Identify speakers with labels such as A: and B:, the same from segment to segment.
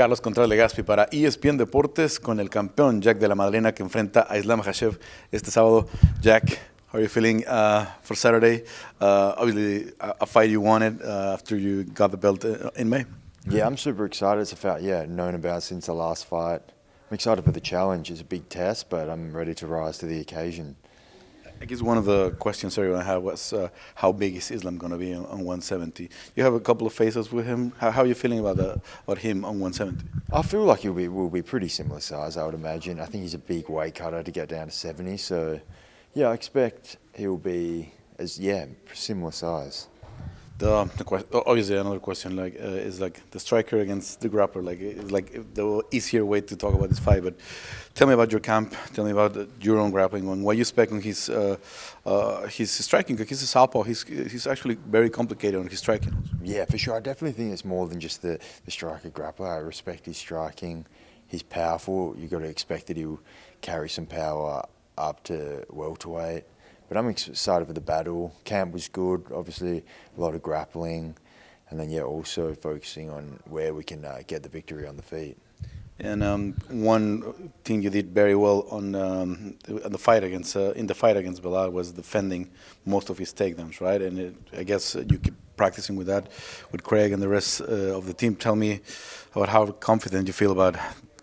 A: Carlos Contreras Legaspi para ESPN Deportes con el campeón Jack de la Maddalena que enfrenta a Islam Makhachev este sábado. Jack, how are you feeling for Saturday? Obviously, a fight you wanted after you got the belt in May.
B: Yeah, I'm super excited. It's a fight, known about since the last fight. I'm excited for the challenge. It's a big test, but I'm ready to rise to the occasion.
A: I guess one of the questions everyone had was how big is Islam going to be on 170? You have a couple of faces with him. How are you feeling about him on 170?
B: I feel like will be pretty similar size, I would imagine. I think he's a big weight cutter to get down to 70. So, yeah, I expect he'll be similar size.
A: Obviously, another question is like the striker against the grappler. It's like the easier way to talk about this fight. But tell me about your camp. Tell me about your own grappling. And what you expect on his striking. Because he's a southpaw. He's actually very complicated on his striking.
B: Yeah, for sure. I definitely think it's more than just the striker grappler. I respect his striking. He's powerful. You've got to expect that he'll carry some power up to welterweight. But I'm excited for the battle. Camp was good, obviously a lot of grappling, and then also focusing on where we can get the victory on the feet.
A: And one thing you did very well on the fight against Della was defending most of his takedowns, right? And I guess you keep practicing with that, with Craig and the rest of the team. Tell me about how confident you feel about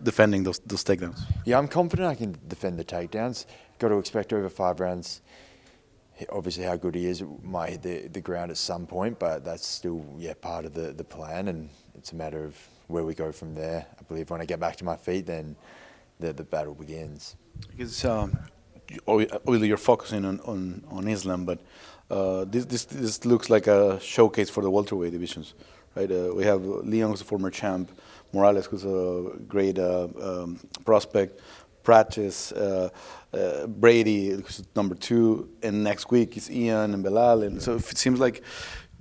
A: defending those takedowns.
B: Yeah, I'm confident I can defend the takedowns. Got to expect over 5 rounds. Obviously, how good he is might hit the ground at some point, but that's still part of the plan, and it's a matter of where we go from there. I believe when I get back to my feet, then the battle begins.
A: Because obviously you're focusing on Islam, but this looks like a showcase for the welterweight divisions, right? We have Leon, who's a former champ, Morales, who's a great prospect, Practice, Brady, who's number 2, and next week is Ian and Belal, and so it seems like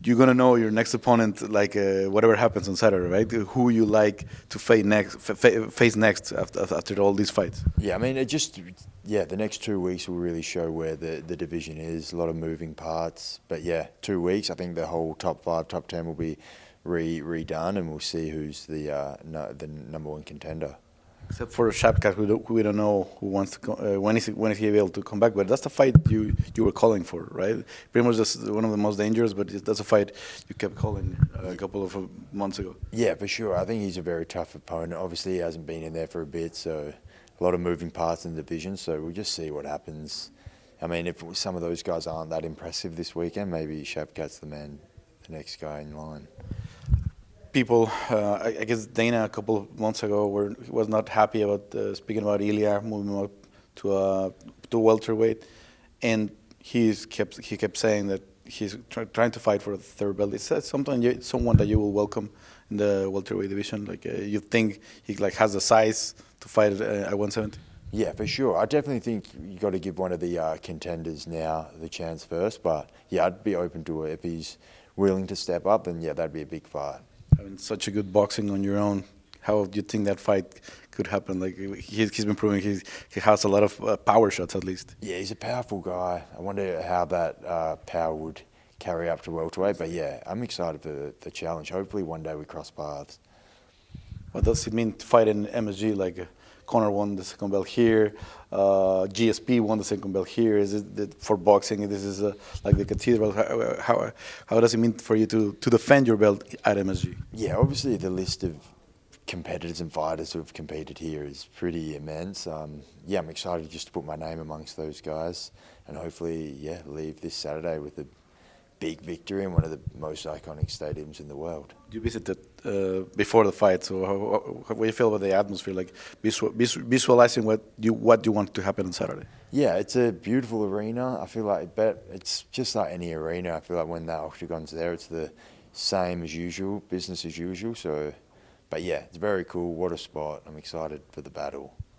A: you're gonna know your next opponent, like whatever happens on Saturday, right? Who you like to face next after all these fights.
B: Yeah, I mean, the next 2 weeks will really show where the division is. A lot of moving parts, but 2 weeks. I think the whole top 5, top 10 will be redone, and we'll see who's the number 1 contender.
A: Except for Shapkat, who we don't know who wants to when is he able to come back. But that's the fight you were calling for, right? Pretty much just one of the most dangerous, but that's a fight you kept calling a couple of months ago.
B: Yeah, for sure. I think he's a very tough opponent. Obviously, he hasn't been in there for a bit, so a lot of moving parts in the division. So we'll just see what happens. I mean, if some of those guys aren't that impressive this weekend, maybe Shapkat's the next guy in line.
A: People, I guess Dana a couple of months ago was not happy about speaking about Ilia moving up to welterweight, and he kept saying that he's trying to fight for a 3rd belt. Is that someone that you will welcome in the welterweight division? Like you think he has the size to fight at 170? Yeah,
B: for sure. I definitely think you got to give one of the contenders now the chance first. But I'd be open to it if he's willing to step up. Then that'd be a big fight.
A: Having such a good boxing on your own, how do you think that fight could happen? Like he's been proving he has a lot of power shots at least.
B: Yeah, he's a powerful guy. I wonder how that power would carry up to welterweight. But I'm excited for the challenge. Hopefully one day we cross paths.
A: What does it mean to fight in MSG? Like Conor won the 2nd belt here, GSP won the 2nd belt here. Is it for boxing? This is like the cathedral. How does it mean for you to defend your belt at MSG?
B: Yeah, obviously the list of competitors and fighters who have competed here is pretty immense. I'm excited just to put my name amongst those guys and hopefully leave this Saturday with a big victory in one of the most iconic stadiums in the world.
A: You visited before the fight, so how do you feel about the atmosphere? Like visualizing what you want to happen on Saturday.
B: Yeah, it's a beautiful arena. I feel like it's just like any arena. I feel like when that octagon's there, it's the same as usual, business as usual. So, but it's very cool. What a spot! I'm excited for the battle.